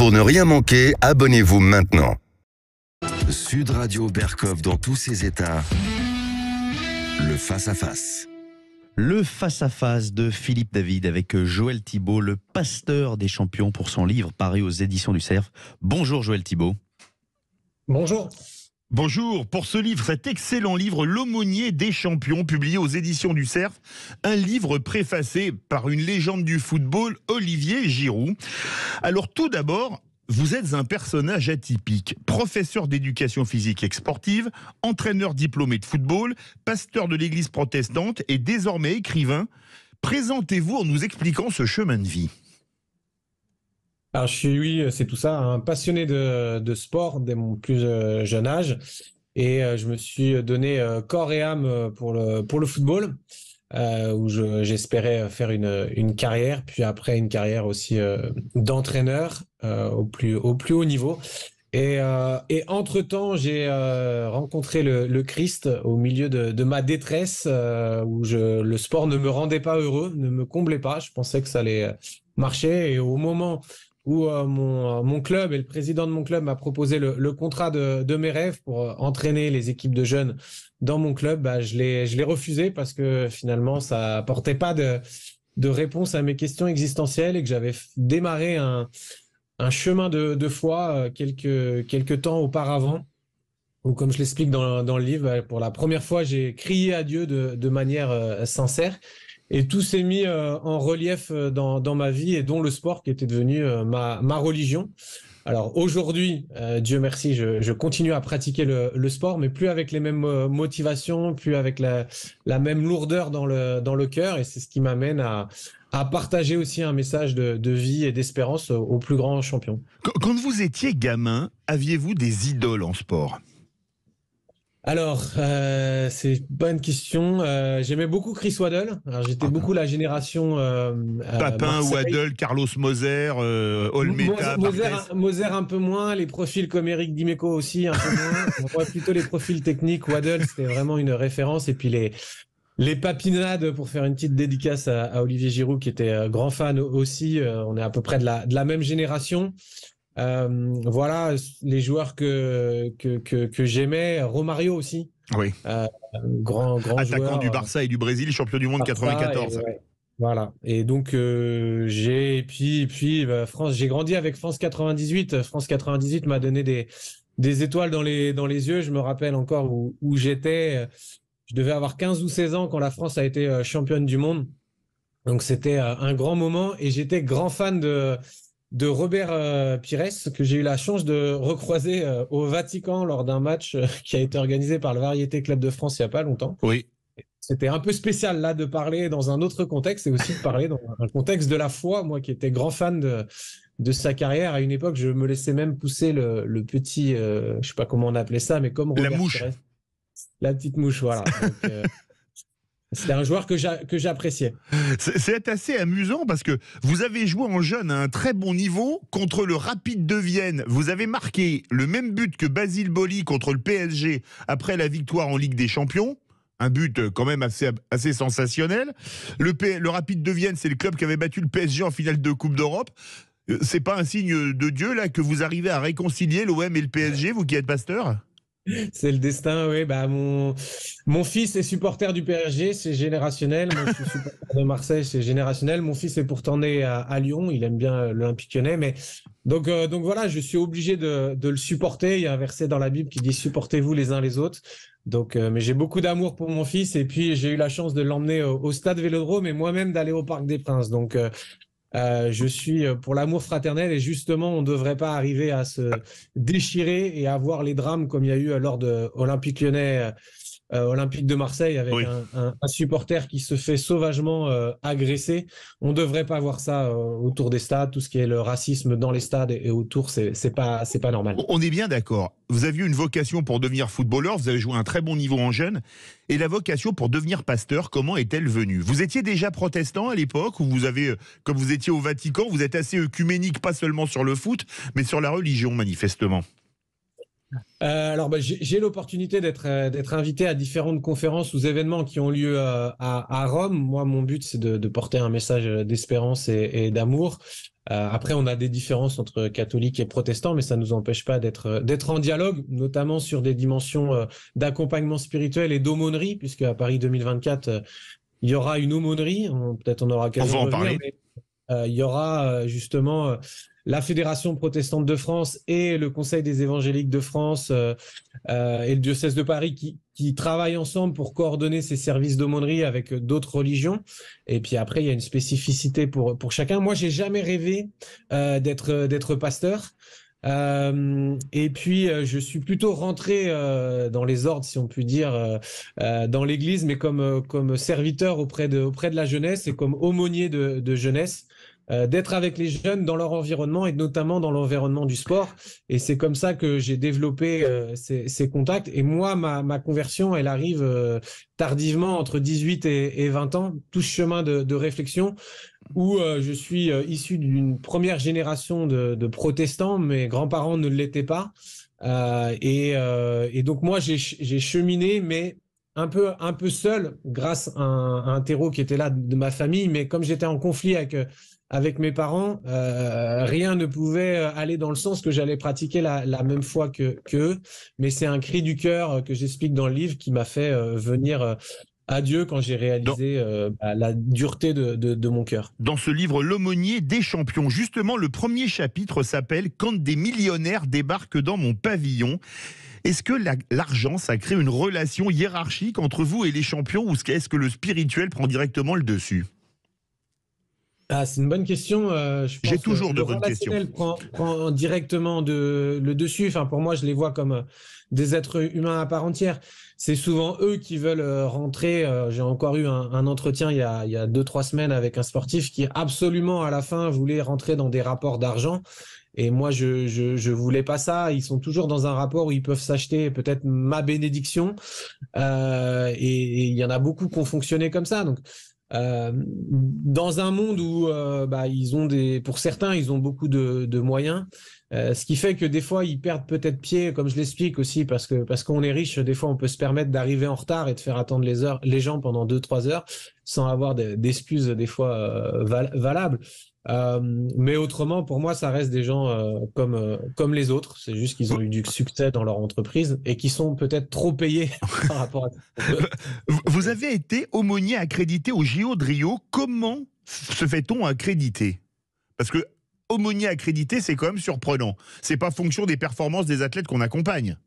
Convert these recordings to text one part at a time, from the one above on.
Pour ne rien manquer, abonnez-vous maintenant. Sud Radio Berkov dans tous ses états. Le face-à-face. Le face-à-face de Philippe David avec Joël Thibaut, le pasteur des champions pour son livre paru aux éditions du Cerf. Bonjour Joël Thibaut. Bonjour. Bonjour, pour ce livre, cet excellent livre, L'aumônier des champions, publié aux éditions du Cerf, un livre préfacé par une légende du football, Olivier Giroud. Alors tout d'abord, vous êtes un personnage atypique, professeur d'éducation physique et sportive, entraîneur diplômé de football, pasteur de l'église protestante et désormais écrivain. Présentez-vous en nous expliquant ce chemin de vie. Alors, oui, c'est tout ça, un passionné de sport dès mon plus jeune âge. Et je me suis donné corps et âme pour le football, où j'espérais faire une carrière, puis après une carrière aussi d'entraîneur au plus haut niveau. Et entre-temps, j'ai rencontré le Christ au milieu de ma détresse, où le sport ne me rendait pas heureux, ne me comblait pas. Je pensais que ça allait marcher. Et au moment où mon club et le président de mon club m'a proposé le contrat de mes rêves pour entraîner les équipes de jeunes dans mon club, je l'ai refusé parce que finalement, ça apportait pas de réponse à mes questions existentielles et que j'avais démarré un chemin de foi quelques temps auparavant, où, comme je l'explique dans le livre, pour la première fois, j'ai crié à Dieu de manière sincère. Et tout s'est mis en relief dans ma vie, et dont le sport qui était devenu ma religion. Alors aujourd'hui, Dieu merci, je continue à pratiquer le sport, mais plus avec les mêmes motivations, plus avec la même lourdeur dans le cœur. Et c'est ce qui m'amène à partager aussi un message de vie et d'espérance aux plus grands champions. Quand vous étiez gamin, aviez-vous des idoles en sport ? Alors, c'est une bonne question. J'aimais beaucoup Chris Waddle. Alors, j'étais beaucoup la génération Papin, Waddle, Carlos Moser, Olmeta, Moser un peu moins, les profils comme Eric Dimeco aussi un peu moins. On voit plutôt les profils techniques. Waddle, c'était vraiment une référence. Et puis les papinades, pour faire une petite dédicace à Olivier Giroud, qui était grand fan aussi. On est à peu près de la même génération. Voilà les joueurs que j'aimais. Romario aussi. Oui. Grand attaquant joueur du Barça et du Brésil, champion du monde 94. Ouais. Voilà. Et donc France. J'ai grandi avec France 98. France 98 m'a donné des étoiles dans les yeux. Je me rappelle encore où j'étais. Je devais avoir 15 ou 16 ans quand la France a été championne du monde. Donc c'était un grand moment, et j'étais grand fan de Robert Pires, que j'ai eu la chance de recroiser au Vatican lors d'un match qui a été organisé par le Variété Club de France il n'y a pas longtemps. Oui. C'était un peu spécial là de parler dans un autre contexte, et aussi de parler dans un contexte de la foi, moi qui étais grand fan de sa carrière. À une époque, je me laissais même pousser le petit, je sais pas comment on appelait ça, mais comme Robert La mouche. Pires. La petite mouche, voilà. Donc, c'était un joueur que j'appréciais. C'est assez amusant parce que vous avez joué en jeune à un très bon niveau contre le Rapide de Vienne. Vous avez marqué le même but que Basile Boli contre le PSG après la victoire en Ligue des Champions. Un but quand même assez sensationnel. Le Rapide de Vienne, c'est le club qui avait battu le PSG en finale de Coupe d'Europe. C'est pas un signe de Dieu là que vous arrivez à réconcilier l'OM et le PSG, vous qui êtes pasteur ? C'est le destin, oui. Mon fils est supporter du PSG, c'est générationnel. Moi, je suis supporter de Marseille, c'est générationnel. Mon fils est pourtant né à Lyon, il aime bien l'Olympique Lyonnais. Mais donc voilà, je suis obligé de le supporter. Il y a un verset dans la Bible qui dit « Supportez-vous les uns les autres ». Donc, mais j'ai beaucoup d'amour pour mon fils, et puis j'ai eu la chance de l'emmener au stade Vélodrome et moi-même d'aller au Parc des Princes. Donc, je suis pour l'amour fraternel, et justement, on ne devrait pas arriver à se déchirer et à voir les drames comme il y a eu lors de Olympique Lyonnais, Olympique de Marseille, avec Oui. un supporter qui se fait sauvagement agresser. On ne devrait pas voir ça autour des stades. Tout ce qui est le racisme dans les stades et autour, c'est pas normal. On est bien d'accord. Vous aviez une vocation pour devenir footballeur, vous avez joué à un très bon niveau en jeune, et la vocation pour devenir pasteur, comment est-elle venue ? Vous étiez déjà protestant à l'époque, ou vous avez, comme vous étiez au Vatican, vous êtes assez œcuménique, pas seulement sur le foot, mais sur la religion, manifestement. Alors, j'ai l'opportunité d'être invité à différentes conférences ou événements qui ont lieu à Rome. Moi, mon but, c'est de porter un message d'espérance et d'amour. Après, on a des différences entre catholiques et protestants, mais ça ne nous empêche pas d'être en dialogue, notamment sur des dimensions d'accompagnement spirituel et d'aumônerie, puisque à Paris 2024, il y aura une aumônerie. Peut-être on aura l'occasion On va de en revenir, parler. mais il y aura justement la Fédération protestante de France et le Conseil des évangéliques de France et le diocèse de Paris qui travaillent ensemble pour coordonner ces services d'aumônerie avec d'autres religions. Et puis après, il y a une spécificité pour chacun. Moi, j'ai jamais rêvé d'être pasteur. Et puis, je suis plutôt rentré dans les ordres, si on peut dire, dans l'Église, mais comme serviteur auprès de la jeunesse et comme aumônier de jeunesse. D'être avec les jeunes dans leur environnement et notamment dans l'environnement du sport. Et c'est comme ça que j'ai développé ces contacts. Et moi, ma conversion, elle arrive tardivement, entre 18 et 20 ans, tout ce chemin de réflexion où je suis issu d'une première génération de protestants. Mes grands-parents ne l'étaient pas. Et donc moi, j'ai cheminé, mais un peu seul, grâce à un terreau qui était là de ma famille. Mais comme j'étais en conflit avec mes parents, rien ne pouvait aller dans le sens que j'allais pratiquer la même foi qu'eux. Mais c'est un cri du cœur que j'explique dans le livre qui m'a fait venir à Dieu quand j'ai réalisé la dureté de mon cœur. Dans ce livre, L'aumônier des champions, justement, le premier chapitre s'appelle « Quand des millionnaires débarquent dans mon pavillon ». Est-ce que l'argent, ça crée une relation hiérarchique entre vous et les champions, ou est-ce que le spirituel prend directement le dessus ? Ah, c'est une bonne question. J'ai toujours de bonnes questions. Le relationnel prend directement le dessus. Enfin, pour moi, je les vois comme des êtres humains à part entière. C'est souvent eux qui veulent rentrer. J'ai encore eu un entretien il y a 2-3 semaines avec un sportif qui absolument à la fin voulait rentrer dans des rapports d'argent. Et moi, je voulais pas ça. Ils sont toujours dans un rapport où ils peuvent s'acheter peut-être ma bénédiction. Et il y en a beaucoup qui ont fonctionné comme ça. Donc, dans un monde où pour certains, ils ont beaucoup de moyens. Ce qui fait que des fois, ils perdent peut-être pied, comme je l'explique aussi, parce qu'on est riche, des fois, on peut se permettre d'arriver en retard et de faire attendre les gens pendant 2-3 heures sans avoir d'excuses des fois valables. Mais autrement, pour moi, ça reste des gens comme les autres. C'est juste qu'ils ont eu du succès dans leur entreprise et qui sont peut-être trop payés par rapport à ça. Vous avez été aumônier accrédité au JO de Rio. Comment se fait-on accréditer ? Parce que aumônier accrédité, c'est quand même surprenant. C'est pas fonction des performances des athlètes qu'on accompagne.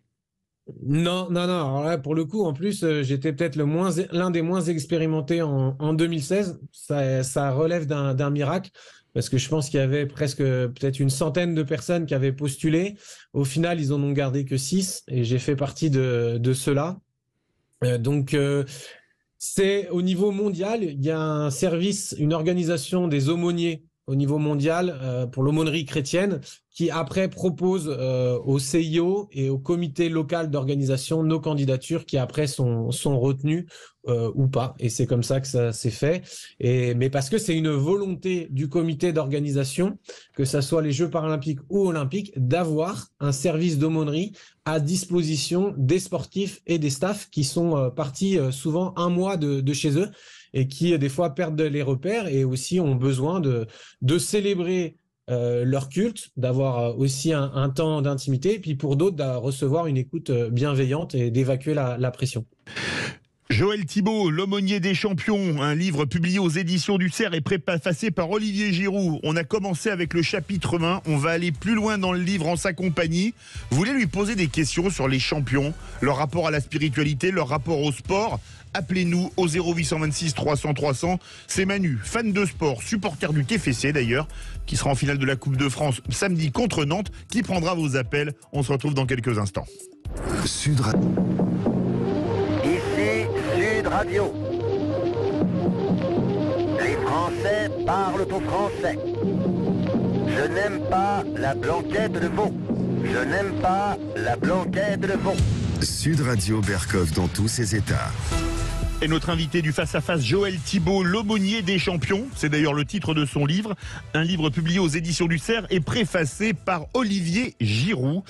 Non. Alors là, pour le coup, en plus, j'étais peut-être l'un des moins expérimentés en 2016. Ça relève d'un miracle. Parce que je pense qu'il y avait presque peut-être une centaine de personnes qui avaient postulé. Au final, ils en ont gardé que 6 et j'ai fait partie de ceux-là. Donc, c'est au niveau mondial, il y a un service, une organisation des aumôniers au niveau mondial pour l'aumônerie chrétienne qui après propose au CIO et au comité local d'organisation nos candidatures qui après sont retenues ou pas. Et c'est comme ça que ça s'est fait. Mais parce que c'est une volonté du comité d'organisation, que ça soit les Jeux paralympiques ou olympiques, d'avoir un service d'aumônerie à disposition des sportifs et des staffs qui sont partis souvent un mois de chez eux et qui des fois perdent les repères et aussi ont besoin de célébrer leur culte, d'avoir aussi un temps d'intimité, et puis pour d'autres, de recevoir une écoute bienveillante et d'évacuer la pression. Joël Thibaut, L'aumônier des champions, un livre publié aux éditions du Cerf et préfacé par Olivier Giroud. On a commencé avec le chapitre 1, on va aller plus loin dans le livre en sa compagnie. Vous voulez lui poser des questions sur les champions, leur rapport à la spiritualité, leur rapport au sport ? Appelez-nous au 0826 300 300. C'est Manu, fan de sport, supporter du TFC d'ailleurs, qui sera en finale de la Coupe de France samedi contre Nantes, qui prendra vos appels. On se retrouve dans quelques instants. Sud Radio. Ici Sud Radio. Les Français parlent au français. Je n'aime pas la blanquette de veau. Je n'aime pas la blanquette de veau. Sud Radio Berkov dans tous ses états. Et notre invité du face-à-face, Joël Thibaut, L'aumônier des champions, c'est d'ailleurs le titre de son livre, un livre publié aux éditions du Cerf et préfacé par Olivier Giroud.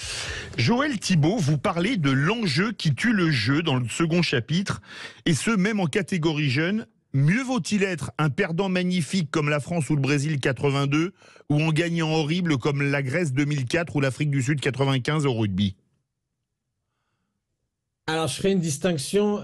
Joël Thibaut, vous parlez de l'enjeu qui tue le jeu dans le second chapitre, et ce même en catégorie jeune. mieux vaut-il être un perdant magnifique comme la France ou le Brésil 82 ou un gagnant horrible comme la Grèce 2004 ou l'Afrique du Sud 95 au rugby? Alors, je ferai une distinction.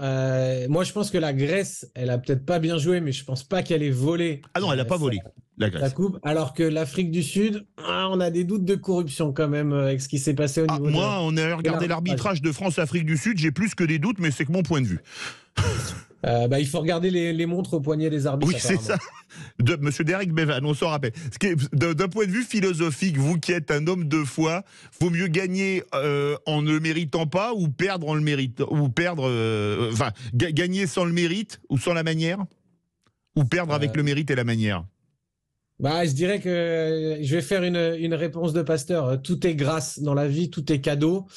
Moi, je pense que la Grèce, elle a peut-être pas bien joué, mais je pense pas qu'elle ait volé Ah non, elle n'a pas volé, la la Grèce. coupe. Alors que l'Afrique du Sud, on a des doutes de corruption quand même avec ce qui s'est passé au niveau Moi, on a regardé l'arbitrage de France-Afrique du Sud, j'ai plus que des doutes, mais c'est que mon point de vue. Il faut regarder les montres au poignet des arbitres. Oui, c'est ça. Monsieur Derek Bevan, on s'en rappelle. D'un point de vue philosophique, vous qui êtes un homme de foi, vaut mieux gagner en ne le méritant pas ou perdre en le méritant, ou perdre, gagner sans le mérite ou sans la manière, ou perdre avec le mérite et la manière. Je dirais que je vais faire une réponse de pasteur. Tout est grâce dans la vie, tout est cadeau.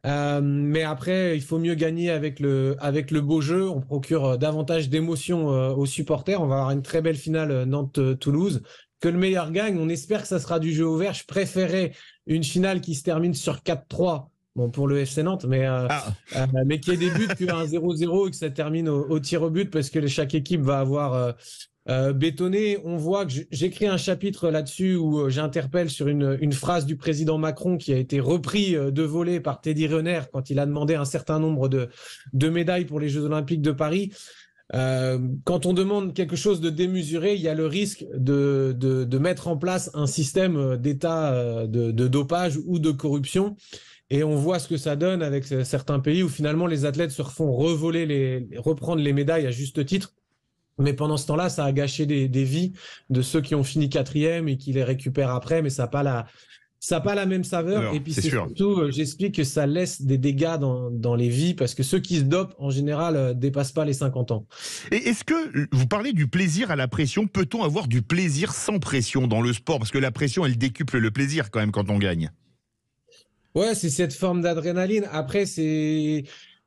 Mais après, il faut mieux gagner avec le beau jeu. On procure davantage d'émotions aux supporters. On va avoir une très belle finale Nantes-Toulouse. Que le meilleur gagne. On espère que ça sera du jeu ouvert. Je préférais une finale qui se termine sur 4-3. Bon, pour le FC Nantes, mais qui ait des buts qu'un 0-0 et que ça termine au tir au but parce que chaque équipe va avoir bétonné. On voit que j'écris un chapitre là-dessus où j'interpelle sur une phrase du président Macron qui a été repris de volée par Teddy Riner quand il a demandé un certain nombre de médailles pour les Jeux Olympiques de Paris. Quand on demande quelque chose de démesuré, il y a le risque de mettre en place un système d'État de dopage ou de corruption. Et on voit ce que ça donne avec certains pays où finalement les athlètes se refont reprendre les médailles à juste titre. Mais pendant ce temps-là, ça a gâché des vies de ceux qui ont fini 4e et qui les récupèrent après, mais ça n'a pas la même saveur. Alors, et puis c'est sûr. surtout, j'explique que ça laisse des dégâts dans les vies parce que ceux qui se dopent, en général, dépassent pas les 50 ans. Et est-ce que, vous parlez du plaisir à la pression, peut-on avoir du plaisir sans pression dans le sport? Parce que la pression, elle décuple le plaisir quand même quand on gagne. Ouais, c'est cette forme d'adrénaline. Après,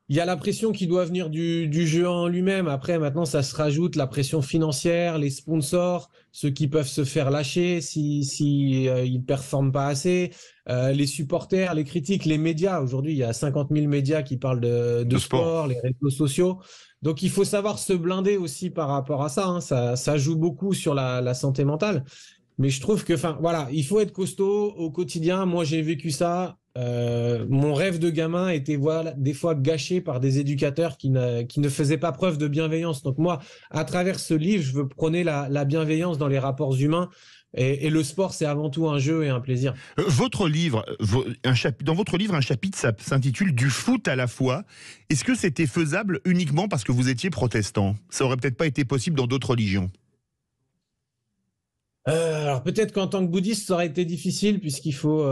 il y a la pression qui doit venir du jeu en lui-même. Après, maintenant, ça se rajoute la pression financière, les sponsors, ceux qui peuvent se faire lâcher si ils performent pas assez, les supporters, les critiques, les médias. Aujourd'hui, il y a 50 000 médias qui parlent de sport, les réseaux sociaux. Donc, il faut savoir se blinder aussi par rapport à ça, hein. Ça joue beaucoup sur la santé mentale. Mais je trouve que, il faut être costaud au quotidien. Moi, j'ai vécu ça. Mon rêve de gamin était des fois gâché par des éducateurs qui ne faisaient pas preuve de bienveillance. Donc moi, à travers ce livre, je veux prôner la bienveillance dans les rapports humains. Et le sport, c'est avant tout un jeu et un plaisir. Votre livre, dans votre livre, un chapitre s'intitule « Du foot à la foi ». Est-ce que c'était faisable uniquement parce que vous étiez protestant? Ça aurait peut-être pas été possible dans d'autres religions? Alors peut-être qu'en tant que bouddhiste, ça aurait été difficile puisqu'il faut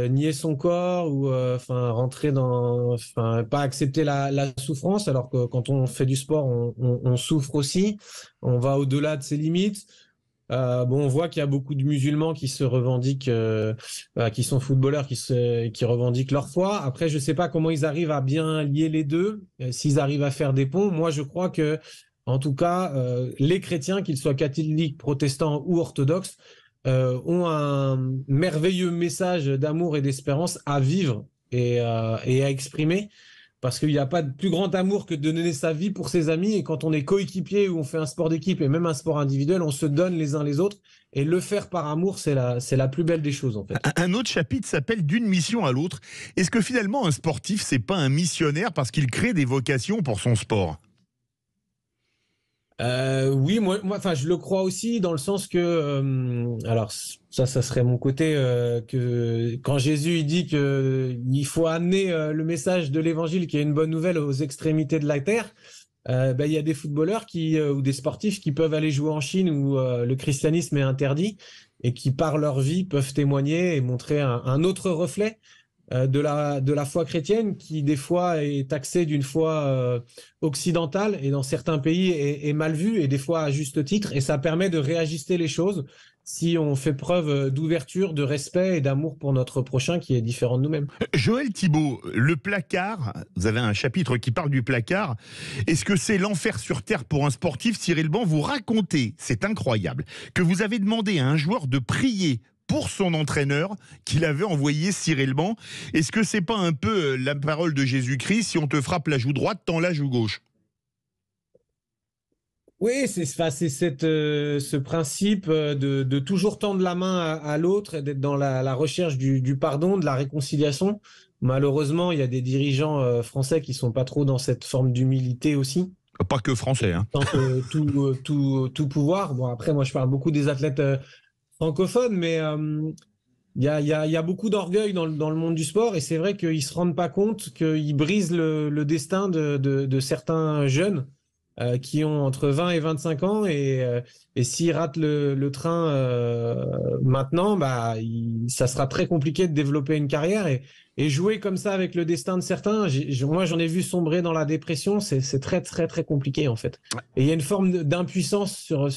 nier son corps ou rentrer pas accepter la souffrance. Alors que quand on fait du sport, on souffre aussi. On va au-delà de ses limites. On voit qu'il y a beaucoup de musulmans qui se revendiquent, qui sont footballeurs, qui revendiquent leur foi. Après, je sais pas comment ils arrivent à bien lier les deux, s'ils arrivent à faire des ponts. Moi, je crois que en tout cas, les chrétiens, qu'ils soient catholiques, protestants ou orthodoxes, ont un merveilleux message d'amour et d'espérance à vivre et à exprimer. Parce qu'il n'y a pas de plus grand amour que de donner sa vie pour ses amis. Et quand on est coéquipier ou on fait un sport d'équipe et même un sport individuel, on se donne les uns les autres. Et le faire par amour, c'est la plus belle des choses, en fait. Un autre chapitre s'appelle « D'une mission à l'autre ». Est-ce que finalement, un sportif, c'est pas un missionnaire parce qu'il crée des vocations pour son sport? Oui, moi, je le crois aussi dans le sens que, alors ça serait mon côté que quand Jésus il dit que il faut amener le message de l'Évangile, qui est une bonne nouvelle, aux extrémités de la terre. Il y a des footballeurs ou des sportifs qui peuvent aller jouer en Chine où le christianisme est interdit et qui par leur vie peuvent témoigner et montrer un autre reflet de la foi chrétienne qui des fois est taxée d'une foi occidentale et dans certains pays est mal vue et des fois à juste titre, et ça permet de réajuster les choses si on fait preuve d'ouverture, de respect et d'amour pour notre prochain qui est différent de nous-mêmes. Joël Thibaut, le placard, vous avez un chapitre qui parle du placard. Est-ce que c'est l'enfer sur terre pour un sportif? Cyril Ban, vous racontez, c'est incroyable, que vous avez demandé à un joueur de prier pour son entraîneur qu'il avait envoyé Cyril Ban. Est-ce que c'est pas un peu la parole de Jésus-Christ, si on te frappe la joue droite, tends la joue gauche? Oui, c'est ce principe de toujours tendre la main à l'autre, et d'être dans la recherche du pardon, de la réconciliation. Malheureusement, il y a des dirigeants français qui sont pas trop dans cette forme d'humilité aussi. Pas que français, hein. Tentent tout pouvoir. Bon, après, moi, je parle beaucoup des athlètes francophones, mais il y a beaucoup d'orgueil dans le monde du sport, et c'est vrai qu'ils se rendent pas compte qu'ils brisent le destin de certains jeunes qui ont entre 20 et 25 ans, et s'ils ratent le train maintenant, bah, ça sera très compliqué de développer une carrière, et jouer comme ça avec le destin de certains. Moi, j'en ai vu sombrer dans la dépression. C'est très, très, très compliqué, en fait. Et il y a une forme d'impuissance sur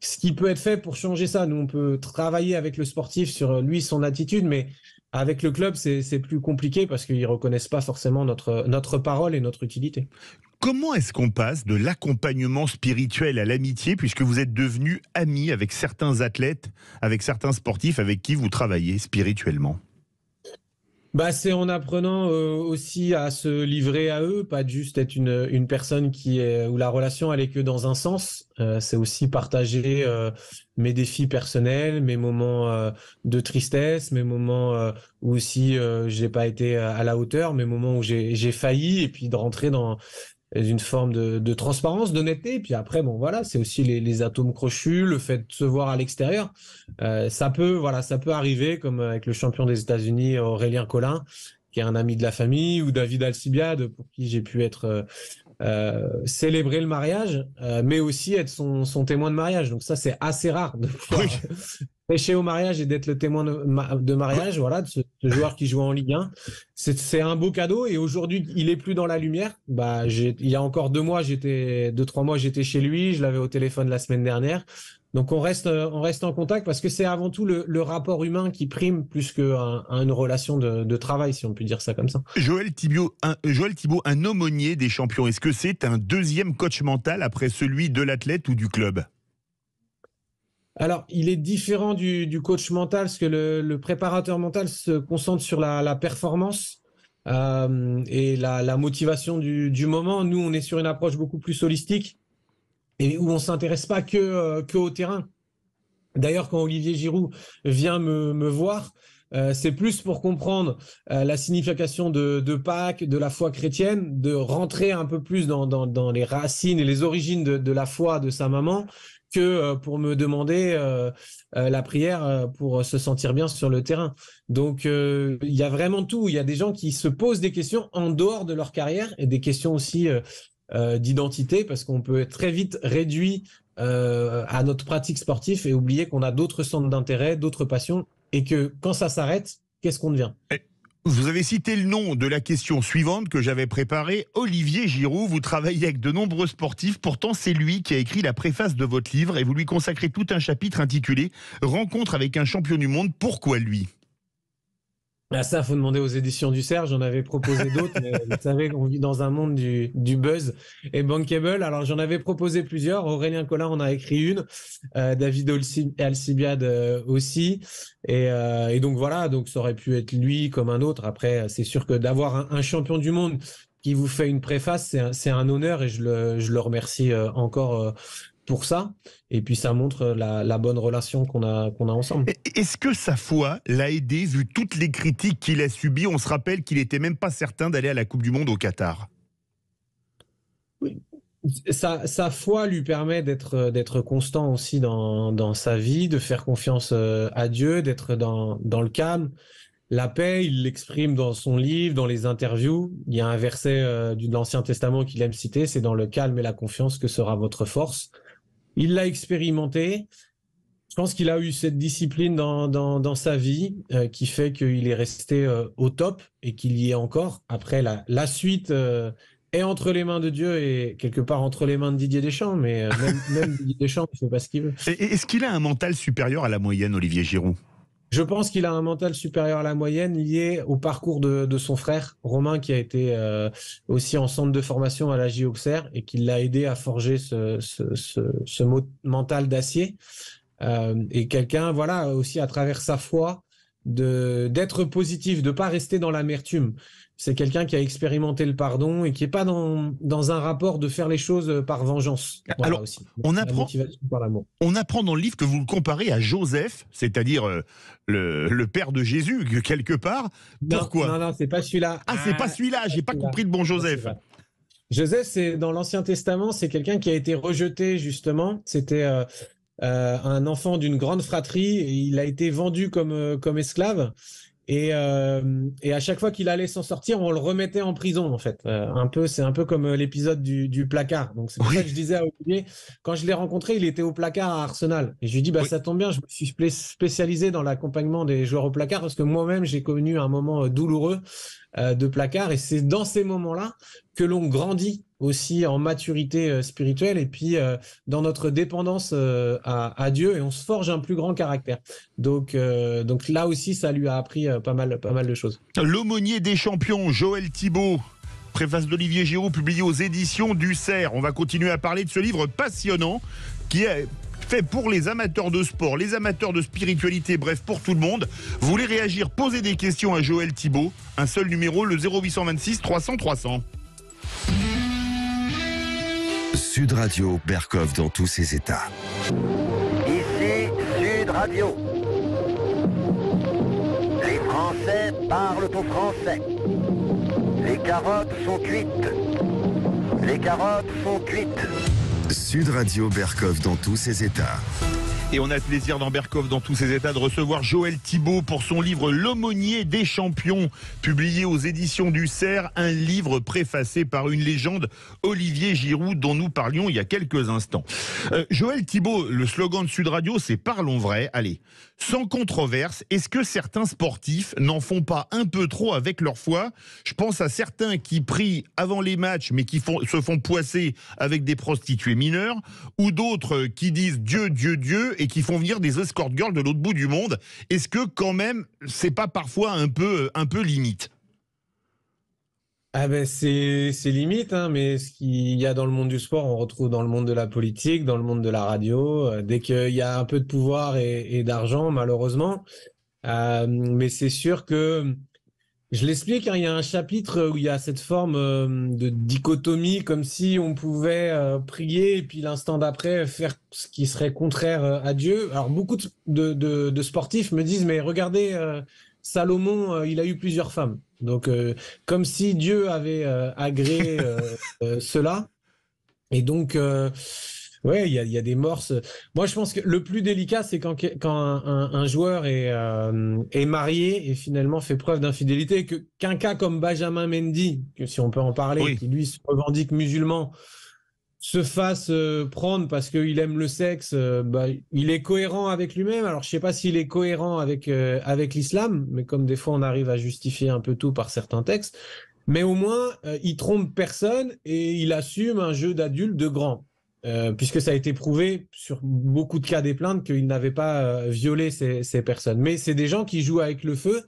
ce qui peut être fait pour changer ça. Nous, on peut travailler avec le sportif sur lui, son attitude, mais avec le club, c'est plus compliqué parce qu'ils reconnaissent pas forcément notre parole et notre utilité. Comment est-ce qu'on passe de l'accompagnement spirituel à l'amitié, puisque vous êtes devenu ami avec certains athlètes, avec certains sportifs avec qui vous travaillez spirituellement? Bah, c'est en apprenant aussi à se livrer à eux, pas juste être une personne où la relation elle est que dans un sens. C'est aussi partager mes défis personnels, mes moments de tristesse, mes moments où aussi j'ai pas été à la hauteur, mes moments où j'ai failli, et puis de rentrer dans une forme de transparence, d'honnêteté. Et puis après, bon voilà, c'est aussi les atomes crochus, le fait de se voir à l'extérieur. Ça peut arriver, comme avec le champion des États-Unis, Aurélien Collin, qui est un ami de la famille, ou David Alcibiade, pour qui j'ai pu être célébrer le mariage, mais aussi être son témoin de mariage. Donc ça, c'est assez rare de pouvoir prêcher au mariage et d'être le témoin de mariage, voilà, de ce joueur qui joue en Ligue 1. C'est un beau cadeau, et aujourd'hui, il est plus dans la lumière. Bah, il y a encore 2-3 mois, j'étais chez lui, je l'avais au téléphone la semaine dernière. Donc on reste en contact, parce que c'est avant tout le rapport humain qui prime plus qu'une relation de travail, si on peut dire ça comme ça. Joël Thibaut, un aumônier des champions, est-ce que c'est un deuxième coach mental après celui de l'athlète ou du club? Alors, il est différent du coach mental, parce que le préparateur mental se concentre sur la performance et la motivation du moment. Nous, on est sur une approche beaucoup plus holistique, et où on s'intéresse pas que au terrain. D'ailleurs, quand Olivier Giroud vient me voir, c'est plus pour comprendre la signification de Pâques, de la foi chrétienne, de rentrer un peu plus dans les racines et les origines de la foi de sa maman, que pour me demander la prière pour se sentir bien sur le terrain. Donc, il y a vraiment tout. Il y a des gens qui se posent des questions en dehors de leur carrière, et des questions aussi d'identité, parce qu'on peut être très vite réduit à notre pratique sportive et oublier qu'on a d'autres centres d'intérêt, d'autres passions, et que quand ça s'arrête, qu'est-ce qu'on devient? Vous avez cité le nom de la question suivante que j'avais préparée, Olivier Giroud. Vous travaillez avec de nombreux sportifs, pourtant c'est lui qui a écrit la préface de votre livre, et vous lui consacrez tout un chapitre intitulé « Rencontre avec un champion du monde ». Pourquoi lui? Ah, ça, faut demander aux éditions du Cerf. J'en avais proposé d'autres, mais vous savez qu'on vit dans un monde du buzz et bankable. Alors, j'en avais proposé plusieurs. Aurélien Collin en a écrit une, David Alcibiade aussi. Et donc voilà, donc ça aurait pu être lui comme un autre. Après, c'est sûr que d'avoir un champion du monde qui vous fait une préface, c'est un honneur, et je le remercie encore pour ça. Et puis ça montre la bonne relation qu'on a ensemble. Est-ce que sa foi l'a aidé, vu toutes les critiques qu'il a subies? On se rappelle qu'il n'était même pas certain d'aller à la Coupe du Monde au Qatar. Oui. Sa foi lui permet d'être constant aussi dans sa vie, de faire confiance à Dieu, d'être dans le calme. La paix, il l'exprime dans son livre, dans les interviews. Il y a un verset de l'Ancien Testament qu'il aime citer, c'est « Dans le calme et la confiance que sera votre force ». Il l'a expérimenté. Je pense qu'il a eu cette discipline dans sa vie qui fait qu'il est resté au top, et qu'il y est encore. Après, la suite est entre les mains de Dieu et quelque part entre les mains de Didier Deschamps, mais même Didier Deschamps ne fait pas ce qu'il veut. Est-ce qu'il a un mental supérieur à la moyenne, Olivier Giroud? Je pense qu'il a un mental supérieur à la moyenne, lié au parcours de son frère Romain, qui a été aussi en centre de formation à la J Auxerre, et qui l'a aidé à forger ce mental d'acier. Et quelqu'un, voilà, aussi à travers sa foi, d'être positif, de pas rester dans l'amertume. C'est quelqu'un qui a expérimenté le pardon et qui est pas dans un rapport de faire les choses par vengeance. Voilà, Alors, aussi. on La apprend, motivation par l'amour. on apprend dans le livre que vous le comparez à Joseph, c'est-à-dire le père de Jésus, quelque part. Pourquoi? Non, c'est pas celui-là. Ah, c'est pas celui-là, j'ai pas compris le bon Joseph. Joseph, c'est dans l'Ancien Testament, c'est quelqu'un qui a été rejeté, justement. C'était un enfant d'une grande fratrie et il a été vendu comme esclave. Et à chaque fois qu'il allait s'en sortir, on le remettait en prison, en fait. C'est un peu comme l'épisode du placard. Donc, c'est pour ça que je disais à Olivier, quand je l'ai rencontré, il était au placard à Arsenal. Et je lui ai dit, bah, ça tombe bien, je me suis spécialisé dans l'accompagnement des joueurs au placard parce que moi-même, j'ai connu un moment douloureux de placard. Et c'est dans ces moments-là que l'on grandit aussi en maturité spirituelle et puis dans notre dépendance à Dieu et on se forge un plus grand caractère. Donc là aussi, ça lui a appris pas mal de choses. L'aumônier des champions, Joël Thibaut. Préface d'Olivier Giroud, publié aux éditions du Cerf. On va continuer à parler de ce livre passionnant qui est fait pour les amateurs de sport, les amateurs de spiritualité, bref, pour tout le monde. Vous voulez réagir, poser des questions à Joël Thibaut. Un seul numéro, le 0826 300 300. Sud Radio, Berkov dans tous ses états. Ici Sud Radio. Les Français parlent au français. Les carottes sont cuites. Les carottes sont cuites. Sud Radio, Berkov dans tous ses états. Et on a le plaisir dans Berkov, dans tous ses états, de recevoir Joël Thibaut pour son livre L'aumônier des champions, publié aux éditions du Cerf, un livre préfacé par une légende, Olivier Giroud, dont nous parlions il y a quelques instants. Joël Thibaut, le slogan de Sud Radio, c'est « Parlons vrai ». Allez, sans controverse, est-ce que certains sportifs n'en font pas un peu trop avec leur foi? Je pense à certains qui prient avant les matchs, mais qui se font poisser avec des prostituées mineures, ou d'autres qui disent Dieu, Dieu, Dieu, et qui font venir des escort girls de l'autre bout du monde. Est-ce que quand même, c'est pas parfois un peu limite? Ah ben c'est limite, hein, mais ce qu'il y a dans le monde du sport, on retrouve dans le monde de la politique, dans le monde de la radio. Dès qu'il y a un peu de pouvoir et d'argent, malheureusement. Mais c'est sûr que je l'explique, hein, il y a un chapitre où il y a cette forme de dichotomie, comme si on pouvait prier et puis l'instant d'après faire ce qui serait contraire à Dieu. Alors beaucoup de sportifs me disent, mais regardez, Salomon, il a eu plusieurs femmes. Donc comme si Dieu avait agréé cela. Et donc ouais, il y a des morses. Moi, je pense que le plus délicat, c'est quand un joueur est marié et finalement fait preuve d'infidélité. Qu'un cas comme Benjamin Mendy, que si on peut en parler, Oui. qui lui se revendique musulman, se fasse prendre parce qu'il aime le sexe, bah, il est cohérent avec lui-même. Alors, je sais pas s'il est cohérent avec l'islam, mais comme des fois on arrive à justifier un peu tout par certains textes, mais au moins il trompe personne et il assume un jeu d'adulte de grand. Puisque ça a été prouvé sur beaucoup de cas des plaintes qu'il n'avait pas violé ces personnes. Mais c'est des gens qui jouent avec le feu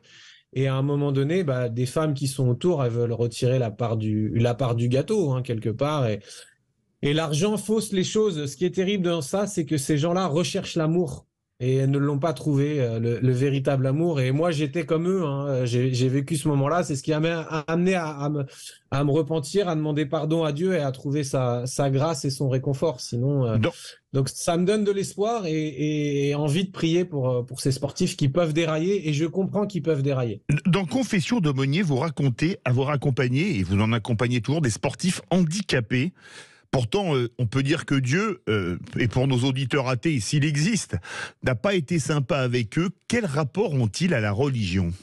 et à un moment donné, bah, des femmes qui sont autour, elles veulent retirer la part du gâteau, hein, quelque part. Et l'argent fausse les choses. Ce qui est terrible dans ça, c'est que ces gens-là recherchent l'amour et elles ne l'ont pas trouvé, le véritable amour. Et moi, j'étais comme eux, hein. J'ai vécu ce moment-là. C'est ce qui m'a amené à me repentir, à demander pardon à Dieu et à trouver sa grâce et son réconfort. Sinon, donc ça me donne de l'espoir et envie de prier pour ces sportifs qui peuvent dérailler. Et je comprends qu'ils peuvent dérailler. Dans Confession d'aumônier, vous racontez avoir accompagné, et vous en accompagnez toujours, des sportifs handicapés. Pourtant, on peut dire que Dieu, et pour nos auditeurs athées, s'il existe, n'a pas été sympa avec eux. Quel rapport ont-ils à la religion?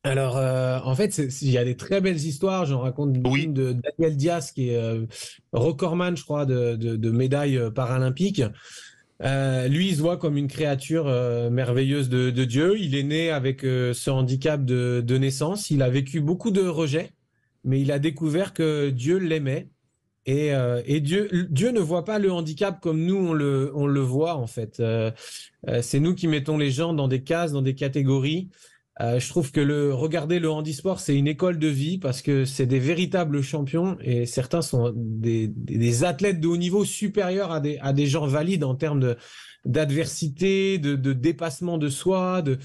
Alors, en fait, il y a des très belles histoires. J'en raconte une de Daniel Diaz, qui est recordman, je crois, de médailles paralympiques. Lui, il se voit comme une créature merveilleuse de Dieu. Il est né avec ce handicap de naissance. Il a vécu beaucoup de rejets, mais il a découvert que Dieu l'aimait. Et Dieu ne voit pas le handicap comme nous, on le voit, en fait. C'est nous qui mettons les gens dans des cases, dans des catégories. Je trouve que regarder le handisport, c'est une école de vie parce que c'est des véritables champions et certains sont des athlètes de haut niveau supérieurs à des gens valides en termes d'adversité, de dépassement de soi, de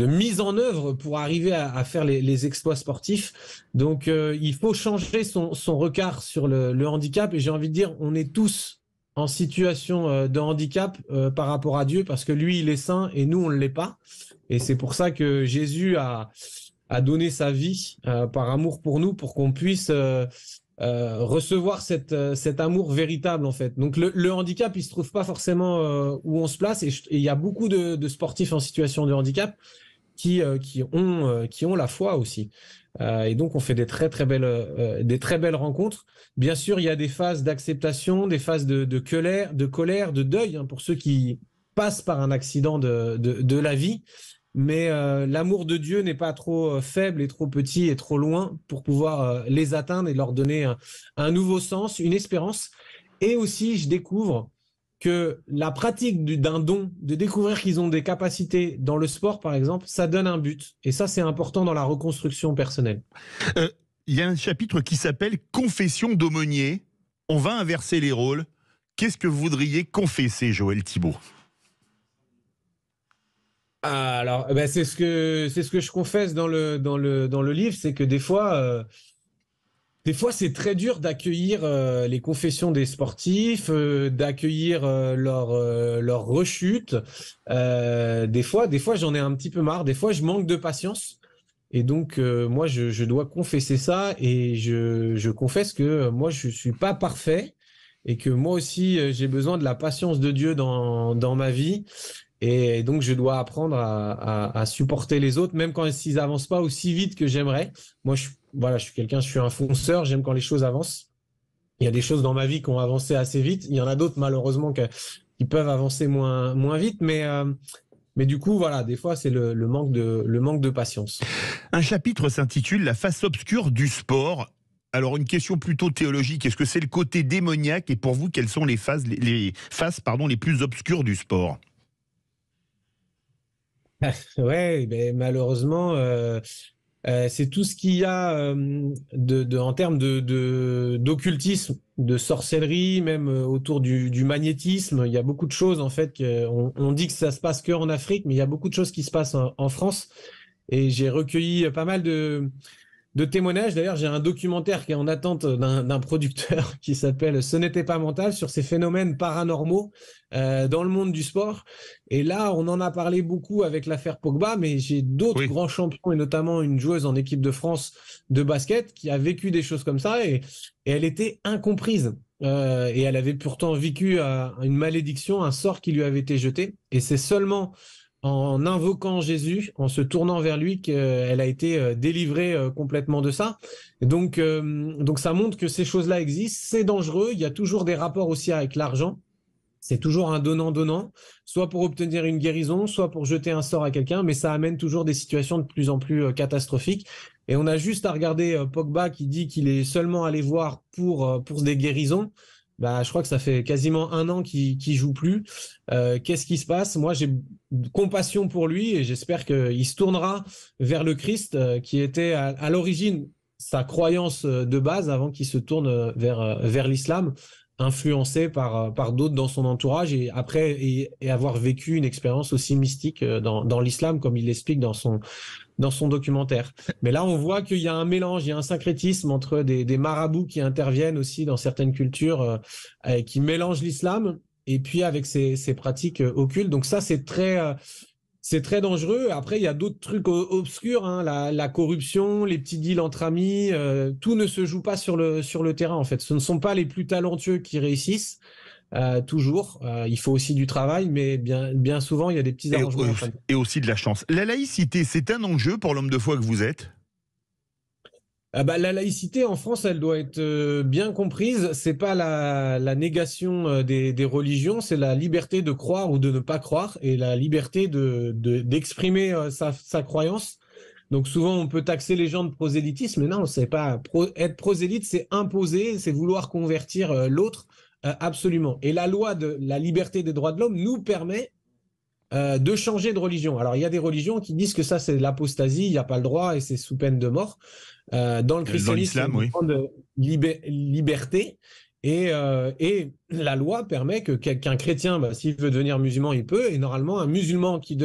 mise en œuvre pour arriver à faire les exploits sportifs. Donc, il faut changer son regard sur le handicap et j'ai envie de dire, on est tous en situation de handicap par rapport à Dieu parce que lui, il est saint et nous, on ne l'est pas. Et c'est pour ça que Jésus a donné sa vie par amour pour nous, pour qu'on puisse recevoir cet amour véritable, en fait. Donc, le handicap, il se trouve pas forcément où on se place. Et il y a beaucoup de sportifs en situation de handicap qui ont la foi aussi. Et donc, on fait des très belles rencontres. Bien sûr, il y a des phases d'acceptation, des phases de colère, de deuil, hein, pour ceux qui passent par un accident de la vie. Mais l'amour de Dieu n'est pas trop faible et trop petit et trop loin pour pouvoir les atteindre et leur donner un nouveau sens, une espérance. Et aussi, je découvre que la pratique d'un don, de découvrir qu'ils ont des capacités dans le sport, par exemple, ça donne un but. Et ça, c'est important dans la reconstruction personnelle. Il y a un chapitre qui s'appelle « Confession d'aumônier ». On va inverser les rôles. Qu'est-ce que vous voudriez confesser, Joël Thibaut ? Alors, c'est ce que je confesse dans le livre, c'est que des fois, c'est très dur d'accueillir les confessions des sportifs, d'accueillir leur rechute. Des fois, j'en ai un petit peu marre. Des fois, je manque de patience. Et donc, moi, je dois confesser ça et je confesse que moi, je suis pas parfait et que moi aussi, j'ai besoin de la patience de Dieu dans ma vie. Et donc, je dois apprendre à supporter les autres, même quand ils avancent pas aussi vite que j'aimerais. Moi, je suis un fonceur, j'aime quand les choses avancent. Il y a des choses dans ma vie qui ont avancé assez vite. Il y en a d'autres, malheureusement, qui peuvent avancer moins vite. Mais du coup, voilà, des fois, c'est le manque de patience. Un chapitre s'intitule « La face obscure du sport ». Alors, une question plutôt théologique. Est-ce que c'est le côté démoniaque? Et pour vous, quelles sont les faces les plus obscures du sport? Ouais, ben malheureusement, c'est tout ce qu'il y a en termes d'occultisme, de sorcellerie, même autour du magnétisme. Il y a beaucoup de choses, en fait, on dit que ça se passe qu'en Afrique, mais il y a beaucoup de choses qui se passent en France. Et j'ai recueilli pas mal de témoignages. D'ailleurs, j'ai un documentaire qui est en attente d'un producteur qui s'appelle « Ce n'était pas mental » sur ces phénomènes paranormaux dans le monde du sport. Et là, on en a parlé beaucoup avec l'affaire Pogba, mais j'ai d'autres grands champions et notamment une joueuse en équipe de France de basket qui a vécu des choses comme ça et elle était incomprise. Et elle avait pourtant vécu une malédiction, un sort qui lui avait été jeté. Et c'est seulement en invoquant Jésus, en se tournant vers lui, qu'elle a été délivrée complètement de ça. Et donc ça montre que ces choses-là existent, c'est dangereux, il y a toujours des rapports aussi avec l'argent, c'est toujours un donnant-donnant, soit pour obtenir une guérison, soit pour jeter un sort à quelqu'un, mais ça amène toujours des situations de plus en plus catastrophiques. Et on a juste à regarder Pogba qui dit qu'il est seulement allé voir pour des guérisons. Bah, je crois que ça fait quasiment 1 an qu'il joue plus. Qu'est-ce qui se passe? Moi, j'ai compassion pour lui et j'espère qu'il se tournera vers le Christ, qui était à l'origine sa croyance de base avant qu'il se tourne vers l'islam, influencé par d'autres dans son entourage et après et avoir vécu une expérience aussi mystique dans l'islam, comme il l'explique dans son documentaire. Mais là, on voit qu'il y a un mélange, il y a un syncrétisme entre des marabouts qui interviennent aussi dans certaines cultures, qui mélangent l'islam et puis avec ces pratiques occultes. Donc ça, c'est très dangereux. Après, il y a d'autres trucs obscurs, hein, la corruption, les petits deals entre amis. Tout ne se joue pas sur le terrain, en fait. Ce ne sont pas les plus talentueux qui réussissent. Toujours, il faut aussi du travail, mais bien souvent, il y a des petits arrangements. Et aussi de la chance. La laïcité, c'est un enjeu pour l'homme de foi que vous êtes? La laïcité en France, elle doit être bien comprise. C'est pas la négation des religions, c'est la liberté de croire ou de ne pas croire et la liberté d'exprimer sa croyance. Donc souvent, on peut taxer les gens de prosélytisme, mais non, c'est pas être prosélyte, c'est imposer, c'est vouloir convertir l'autre. Absolument. Et la loi de la liberté des droits de l'homme nous permet de changer de religion. Alors, il y a des religions qui disent que ça, c'est de l'apostasie, il n'y a pas le droit et c'est sous peine de mort. Dans le christianisme, l'islam, oui. une grande liberté. Et la loi permet qu'un chrétien, s'il veut devenir musulman, il peut. Et normalement, un musulman qui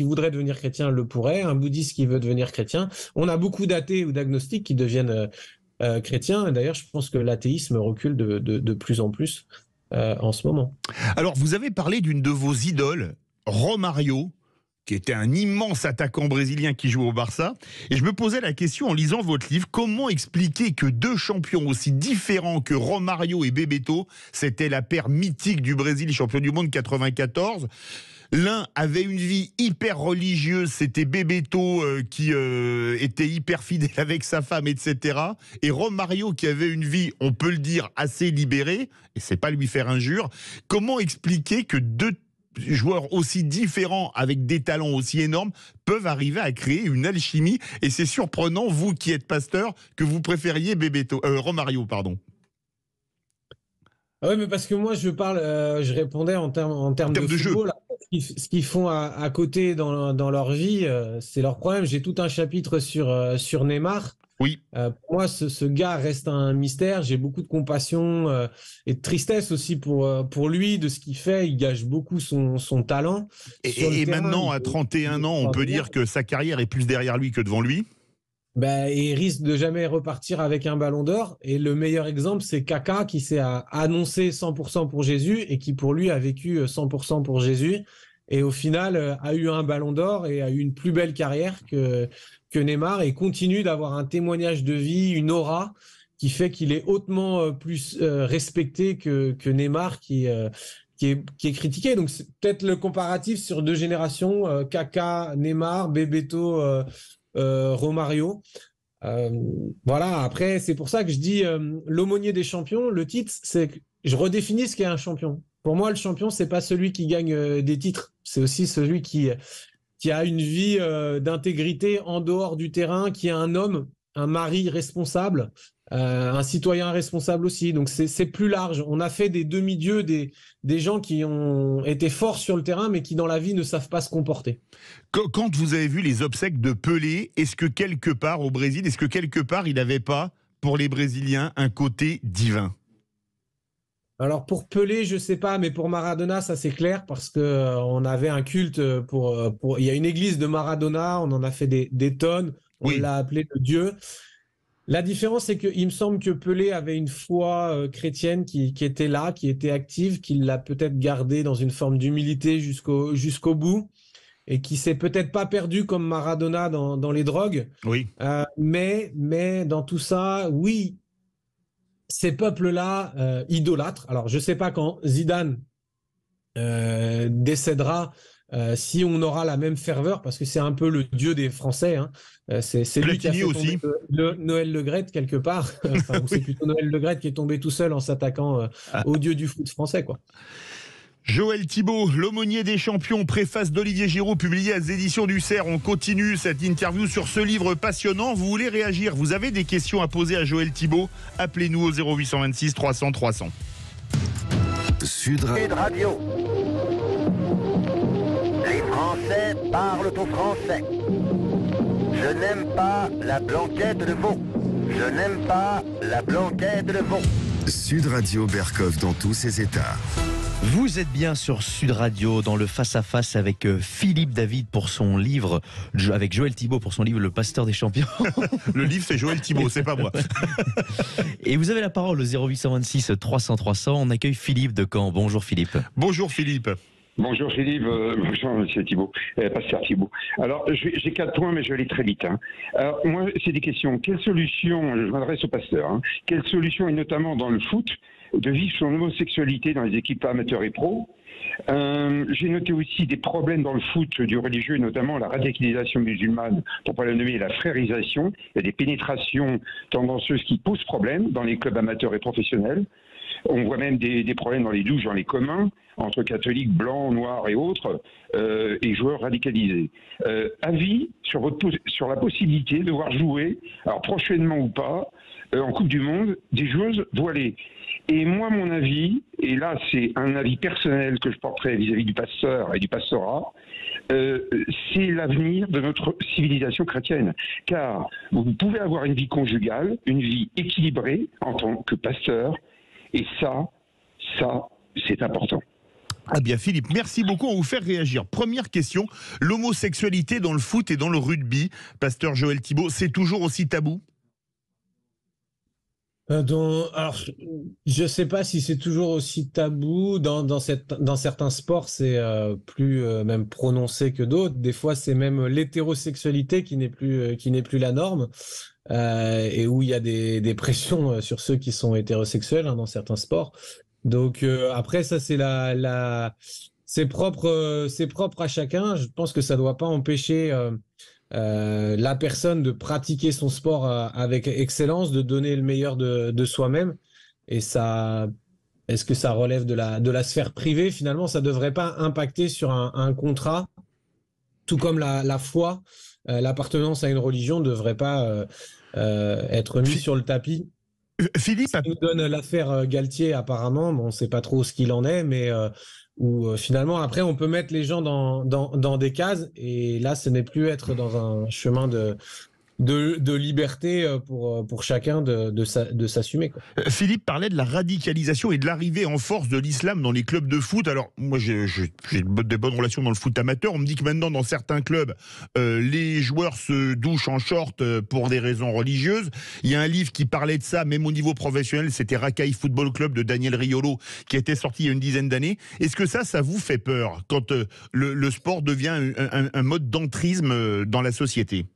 voudrait devenir chrétien le pourrait. Un bouddhiste qui veut devenir chrétien. On a beaucoup d'athées ou d'agnostiques qui deviennent chrétiens. Et d'ailleurs, je pense que l'athéisme recule de plus en plus en ce moment. Alors, vous avez parlé d'une de vos idoles, Romario, qui était un immense attaquant brésilien qui jouait au Barça. Et je me posais la question en lisant votre livre, comment expliquer que deux champions aussi différents que Romario et Bebeto, c'était la paire mythique du Brésil, champion du monde 94. L'un avait une vie hyper religieuse, c'était Bebeto qui était hyper fidèle avec sa femme, etc. Et Romario qui avait une vie, on peut le dire, assez libérée, et c'est pas lui faire injure. Comment expliquer que deux joueurs aussi différents avec des talents aussi énormes peuvent arriver à créer une alchimie? Et c'est surprenant, vous qui êtes pasteur, que vous préfériez Romario, pardon. Oui, mais parce que moi, je répondais en termes de football. Jeu. Ce qu'ils font à côté dans leur vie, c'est leur problème. J'ai tout un chapitre sur Neymar. Oui. Pour moi, ce gars reste un mystère. J'ai beaucoup de compassion et de tristesse aussi pour lui, de ce qu'il fait. Il gâche beaucoup son talent. Et maintenant, à 31 ans, on peut dire que sa carrière est plus derrière lui que devant lui. Et il risque de jamais repartir avec un ballon d'or. Et le meilleur exemple, c'est Kaka qui s'est annoncé 100% pour Jésus et qui, pour lui, a vécu 100% pour Jésus. Et au final, a eu un ballon d'or et a eu une plus belle carrière que Neymar et continue d'avoir un témoignage de vie, une aura qui fait qu'il est hautement plus respecté que Neymar qui est critiqué. Donc, c'est peut-être le comparatif sur deux générations, Kaka, Neymar, Bebeto, Romario. Voilà, après, c'est pour ça que je dis l'aumônier des champions. Le titre, c'est que je redéfinis ce qu'est un champion. Pour moi, le champion, c'est pas celui qui gagne des titres, c'est aussi celui qui a une vie d'intégrité en dehors du terrain, qui est un homme, un mari responsable, un citoyen responsable aussi. Donc c'est plus large. On a fait des demi-dieux, des gens qui ont été forts sur le terrain, mais qui dans la vie ne savent pas se comporter. Quand vous avez vu les obsèques de Pelé, est-ce que quelque part au Brésil, il n'avait pas, pour les Brésiliens, un côté divin ? Alors pour Pelé, je sais pas, mais pour Maradona, ça c'est clair parce que on avait un culte pour. Il y a une église de Maradona, on en a fait des tonnes, on l'a appelé le Dieu. La différence, c'est qu'il me semble que Pelé avait une foi chrétienne qui était là, qui était active, qu'il l'a peut-être gardée dans une forme d'humilité jusqu'au bout et qui s'est peut-être pas perdu comme Maradona dans les drogues. Oui. Mais dans tout ça, oui. Ces peuples-là idolâtrent. Alors, je ne sais pas quand Zidane décédera, si on aura la même ferveur, parce que c'est un peu le dieu des Français. Hein. C'est lui qui a fait tomber Noël Le Graët quelque part. Enfin, c'est plutôt Noël Le Graët qui est tombé tout seul en s'attaquant au dieu du foot français, quoi. Joël Thibaut, l'aumônier des champions, préface d'Olivier Giroud, publié à des éditions du Cerf. On continue cette interview sur ce livre passionnant. Vous voulez réagir? Vous avez des questions à poser à Joël Thibaut? Appelez-nous au 0826 300 300. Sud Radio. Les Français parlent au français. Je n'aime pas la blanquette de veau. Je n'aime pas la blanquette de veau. Sud Radio Berkov dans tous ses états. Vous êtes bien sur Sud Radio dans le face-à-face avec Philippe David pour son livre, avec Joël Thibaut pour son livre Le Pasteur des Champions. Le livre c'est Joël Thibaut, c'est pas moi. Et vous avez la parole au 0826 300 300. On accueille Philippe de Caen. Bonjour Philippe. Bonjour Philippe. Bonjour Philippe, bonjour Monsieur Thibaut, Pasteur Thibaut. Alors j'ai 4 points mais je vais aller très vite. Alors moi c'est des questions. Quelle solution, je m'adresse au pasteur, quelle solution et notamment dans le foot, de vivre son homosexualité dans les équipes amateurs et pros? J'ai noté aussi des problèmes dans le foot du religieux, notamment la radicalisation musulmane, pour pas la nommer la frérisation. Il y a des pénétrations tendancieuses qui posent problème dans les clubs amateurs et professionnels. On voit même des problèmes dans les douches, dans les communs, entre catholiques, blancs, noirs et autres, et joueurs radicalisés. Avis sur la possibilité de voir jouer, alors prochainement ou pas, en Coupe du Monde, des joueuses voilées. Et moi, mon avis, et là c'est un avis personnel que je porterai vis-à-vis du pasteur et du pastorat, c'est l'avenir de notre civilisation chrétienne. Car vous pouvez avoir une vie conjugale, une vie équilibrée en tant que pasteur, et ça, c'est important. Ah bien Philippe, merci beaucoup, on va vous faire réagir. Première question, l'homosexualité dans le foot et dans le rugby, pasteur Joël Thibaut, c'est toujours aussi tabou ? Alors, je ne sais pas si c'est toujours aussi tabou. Dans certains sports, c'est plus même prononcé que d'autres. Des fois, c'est même l'hétérosexualité qui n'est plus la norme, et où il y a des pressions sur ceux qui sont hétérosexuels, hein, dans certains sports. Donc après, ça, c'est propre à chacun. Je pense que ça ne doit pas empêcher la personne de pratiquer son sport avec excellence, de donner le meilleur de soi-même. Et ça, est-ce que ça relève de la sphère privée? Finalement, ça ne devrait pas impacter sur un contrat, tout comme la foi, l'appartenance à une religion ne devrait pas être mise sur le tapis. Philippe, Ça nous donne l'affaire Galtier, apparemment. Bon, on ne sait pas trop ce qu'il en est, mais où finalement, après, on peut mettre les gens dans des cases. Et là, ce n'est plus être dans un chemin de liberté pour chacun de s'assumer, quoi. Philippe parlait de la radicalisation et de l'arrivée en force de l'islam dans les clubs de foot. Alors, moi, j'ai des bonnes relations dans le foot amateur. On me dit que maintenant, dans certains clubs, les joueurs se douchent en short pour des raisons religieuses. Il y a un livre qui parlait de ça, même au niveau professionnel. C'était Racaille Football Club de Daniel Riolo, qui était sorti il y a une dizaine d'années. Est-ce que ça vous fait peur quand le sport devient un mode d'entrisme dans la société ?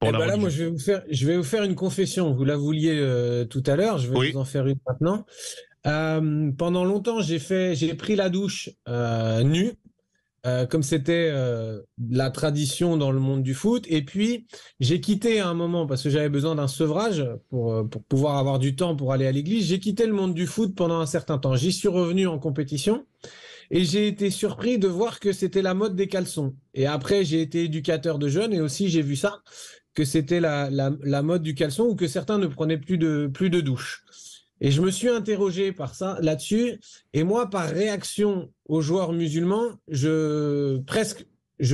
Là, moi, je vais vous faire une confession. Vous la vouliez tout à l'heure, je vais vous en faire une maintenant. Pendant longtemps, j'ai pris la douche nu, comme c'était la tradition dans le monde du foot. Et puis, j'ai quitté à un moment, parce que j'avais besoin d'un sevrage pour pouvoir avoir du temps pour aller à l'église. J'ai quitté le monde du foot pendant un certain temps. J'y suis revenu en compétition. Et j'ai été surpris de voir que c'était la mode des caleçons. Et après, j'ai été éducateur de jeunes et aussi j'ai vu ça, que c'était la mode du caleçon, ou que certains ne prenaient plus de douche. Et je me suis interrogé là-dessus. Et moi, par réaction aux joueurs musulmans, je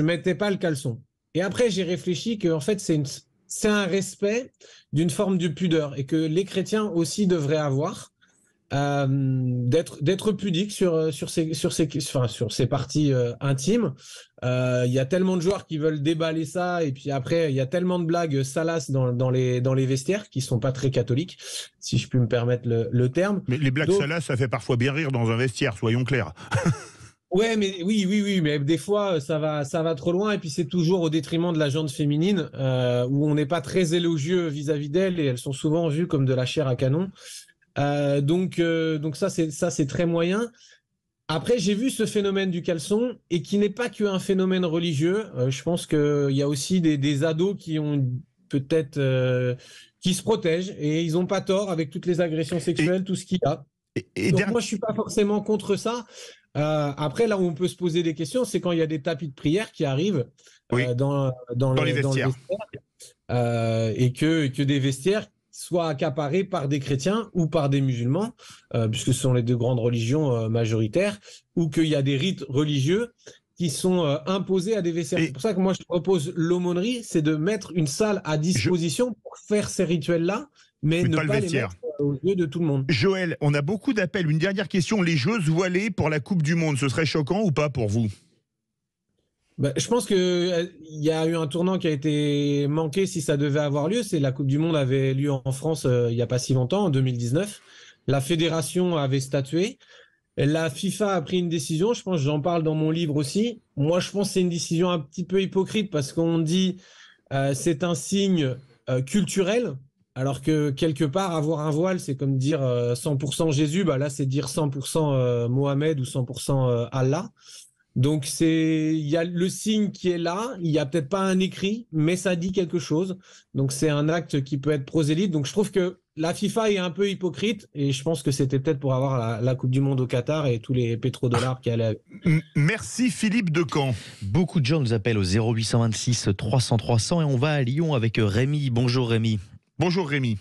mettais pas le caleçon. Et après, j'ai réfléchi qu'en fait, c'est un respect d'une forme de pudeur et que les chrétiens aussi devraient avoir. D'être pudique sur ses parties intimes. Il y a tellement de joueurs qui veulent déballer ça, et puis après il y a tellement de blagues salaces dans les vestiaires qui sont pas très catholiques, si je puis me permettre le terme. Mais les blagues salaces, ça fait parfois bien rire dans un vestiaire, soyons clairs. Ouais, mais oui, mais des fois ça va trop loin, et puis c'est toujours au détriment de la gente féminine, où on n'est pas très élogieux vis-à-vis d'elles, et elles sont souvent vues comme de la chair à canon. Donc ça c'est très moyen. Après, j'ai vu ce phénomène du caleçon, et qui n'est pas qu'un phénomène religieux. Je pense qu'il y a aussi des ados qui ont peut-être qui se protègent, et ils n'ont pas tort avec toutes les agressions sexuelles, tout ce qu'il y a. Donc moi je suis pas forcément contre ça. Après, là où on peut se poser des questions, c'est quand il y a des tapis de prière qui arrivent dans les vestiaires, et que des vestiaires soit accaparés par des chrétiens ou par des musulmans, puisque ce sont les deux grandes religions majoritaires, ou qu'il y a des rites religieux qui sont imposés à des vestiaires. C'est pour ça que moi je propose l'aumônerie, c'est de mettre une salle à disposition pour faire ces rituels-là, mais ne pas les mettre aux yeux de tout le monde. Joël, on a beaucoup d'appels. Une dernière question, les joueuses voilées pour la Coupe du Monde, ce serait choquant ou pas pour vous ? Je pense qu'il y a eu un tournant qui a été manqué si ça devait avoir lieu. C'est la Coupe du Monde avait lieu en France il n'y a pas si longtemps, en 2019. La fédération avait statué. La FIFA a pris une décision, je pense, j'en parle dans mon livre aussi. Moi, je pense que c'est une décision un petit peu hypocrite, parce qu'on dit c'est un signe culturel, alors que quelque part, avoir un voile, c'est comme dire 100% Jésus. Là, c'est dire 100% Mohamed ou 100% Allah. Donc il y a le signe qui est là, il n'y a peut-être pas un écrit, mais ça dit quelque chose. Donc c'est un acte qui peut être prosélyte. Donc je trouve que la FIFA est un peu hypocrite, et je pense que c'était peut-être pour avoir la Coupe du Monde au Qatar et tous les pétrodollars qui allaient avec. Merci Philippe Decamp. Beaucoup de gens nous appellent au 0826 300 300, et on va à Lyon avec Rémi. Bonjour Rémi. Bonjour Rémi.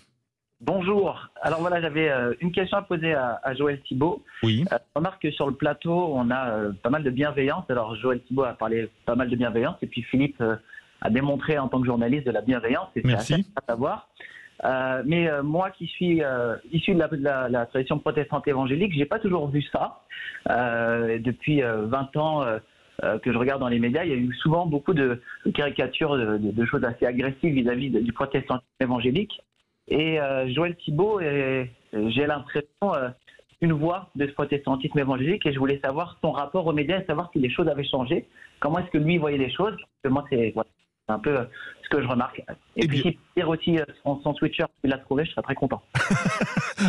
Bonjour. Alors voilà, j'avais une question à poser à Joël Thibaut. Oui. Je remarque que sur le plateau, on a pas mal de bienveillance. Alors Joël Thibaut a parlé pas mal de bienveillance et puis Philippe a démontré en tant que journaliste de la bienveillance. Et c'est assez à savoir. Mais moi qui suis issu de la tradition protestante évangélique, j'ai pas toujours vu ça. Depuis 20 ans que je regarde dans les médias, il y a eu souvent beaucoup de caricatures, de choses assez agressives vis-à-vis du protestantisme évangélique. Et Joël Thibaut est, j'ai l'impression, une voix de ce protestantisme évangélique, et je voulais savoir son rapport aux médias et savoir si les choses avaient changé. Comment est-ce que lui voyait les choses? Parce que moi, c'est un peu ce que je remarque. Et puis, s'il peut dire aussi son sweatshirt, il l'a trouvé, je serais très content.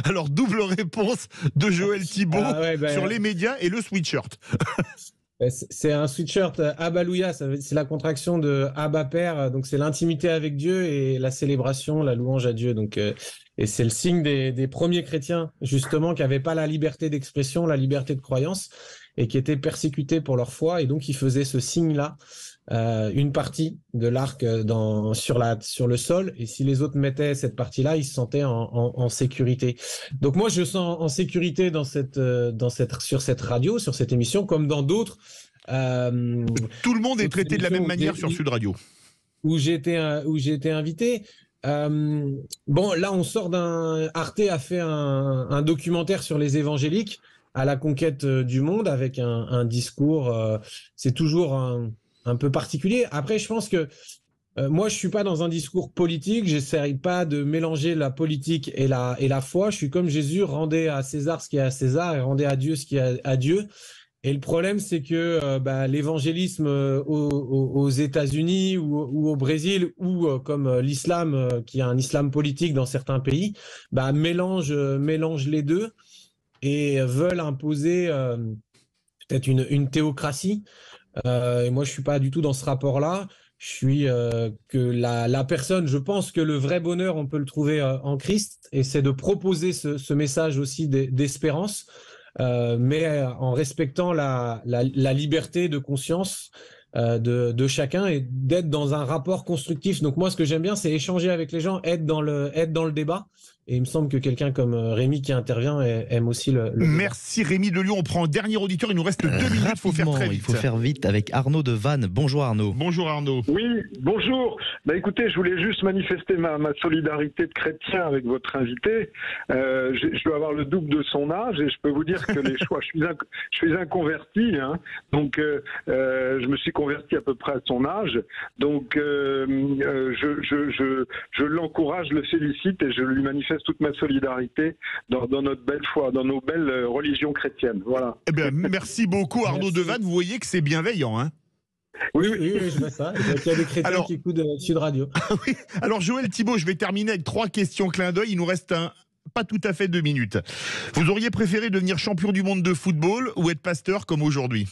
Alors, double réponse de Joël Thibaut sur les médias et le sweatshirt. C'est un sweatshirt Abalouia, c'est la contraction de Abba Père, donc c'est l'intimité avec Dieu et la célébration, la louange à Dieu. Donc, et c'est le signe des premiers chrétiens, justement, qui n'avaient pas la liberté d'expression, la liberté de croyance, et qui étaient persécutés pour leur foi, et donc ils faisaient ce signe-là, une partie de l'arc sur le sol, et si les autres mettaient cette partie-là, ils se sentaient en sécurité. Donc moi, je sens en sécurité sur cette radio, sur cette émission, comme dans d'autres. Tout le monde est traité de la même manière sur Sud Radio. Où j'ai été invité. Bon, là, on sort Arte a fait un documentaire sur les évangéliques à la conquête du monde avec un discours. C'est toujours un peu particulier. Après, je pense que moi, je suis pas dans un discours politique. J'essaie pas de mélanger la politique et la foi. Je suis comme Jésus, rendez à César ce qui est à César et rendez à Dieu ce qui est à Dieu. Et le problème, c'est que l'évangélisme aux États-Unis ou au Brésil, ou comme l'islam, qui est un islam politique dans certains pays, mélange les deux et veulent imposer peut-être une théocratie. Et moi, je suis pas du tout dans ce rapport-là. Je suis que la personne, je pense que le vrai bonheur, on peut le trouver en Christ, et c'est de proposer ce message aussi d'espérance, mais en respectant la liberté de conscience de chacun, et d'être dans un rapport constructif. Donc moi, ce que j'aime bien, c'est échanger avec les gens, être dans le débat. Et il me semble que quelqu'un comme Rémi qui intervient aime aussi le Merci Rémi de Lyon. On prend un dernier auditeur. Il nous reste 2 minutes. Il faut faire très vite. Il faut faire vite avec Arnaud de Vannes. Bonjour Arnaud. Bonjour Arnaud. Oui, bonjour. Écoutez, je voulais juste manifester ma solidarité de chrétien avec votre invité. Je dois avoir le double de son âge, et je peux vous dire que les choix, je suis un converti, hein, donc je me suis converti à peu près à son âge. Donc je l'encourage, je le félicite, et je lui manifeste toute ma solidarité dans notre belle foi, dans nos belles religions chrétiennes. Voilà. Eh bien, merci beaucoup Arnaud de Vannes. Vous voyez que c'est bienveillant, hein? Oui, je vois ça. Il y a des chrétiens qui écoutent Sud Radio. Oui. Alors Joël Thibaut, je vais terminer avec 3 questions clin d'œil. Il nous reste pas tout à fait 2 minutes. Vous auriez préféré devenir champion du monde de football ou être pasteur comme aujourd'hui?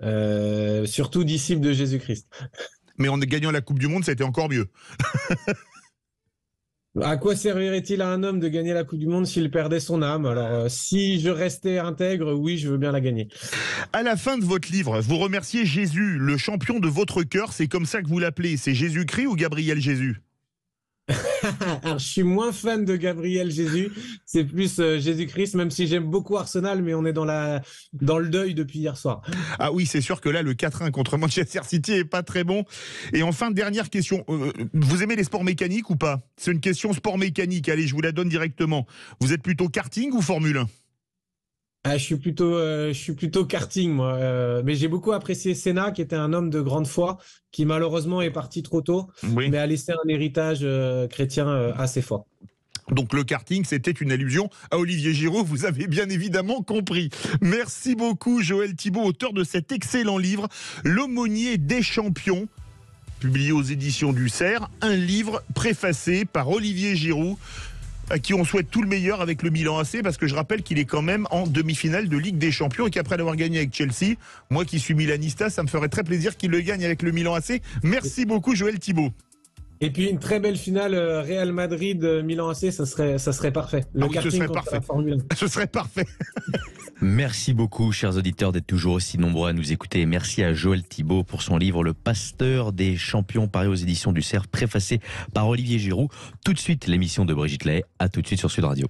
Surtout disciple de Jésus-Christ. Mais en gagnant la Coupe du Monde, c'était encore mieux. À quoi servirait-il à un homme de gagner la Coupe du Monde s'il perdait son âme? Alors, si je restais intègre, oui, je veux bien la gagner. À la fin de votre livre, vous remerciez Jésus, le champion de votre cœur. C'est comme ça que vous l'appelez. C'est Jésus-Christ ou Gabriel Jésus? Alors, je suis moins fan de Gabriel Jésus. C'est plus Jésus-Christ, même si j'aime beaucoup Arsenal, mais on est dans le deuil depuis hier soir. Ah oui, c'est sûr que là, le 4-1 contre Manchester City est pas très bon. Et enfin, dernière question. Vous aimez les sports mécaniques ou pas? C'est une question sport mécanique. Allez, je vous la donne directement. Vous êtes plutôt karting ou Formule 1? Je suis plutôt karting, moi. Mais j'ai beaucoup apprécié Senna, qui était un homme de grande foi, qui malheureusement est parti trop tôt, mais a laissé un héritage chrétien assez fort. Donc le karting, c'était une allusion à Olivier Giroud, vous avez bien évidemment compris. Merci beaucoup Joël Thibaut, auteur de cet excellent livre, L'aumônier des champions, publié aux éditions du Cerf, un livre préfacé par Olivier Giroud, à qui on souhaite tout le meilleur avec le Milan AC, parce que je rappelle qu'il est quand même en demi-finale de Ligue des Champions, et qu'après l'avoir gagné avec Chelsea, moi qui suis milanista, ça me ferait très plaisir qu'il le gagne avec le Milan AC. Merci beaucoup Joël Thibaut. Et puis une très belle finale Real Madrid Milan AC, ça serait parfait. Le karting contre la Formule 1. Ce serait parfait. Merci beaucoup, chers auditeurs, d'être toujours aussi nombreux à nous écouter. Merci à Joël Thibaut pour son livre Le Pasteur des champions, paru aux éditions du Cerf, préfacé par Olivier Giroud. Tout de suite, l'émission de Brigitte Lay. À tout de suite sur Sud Radio.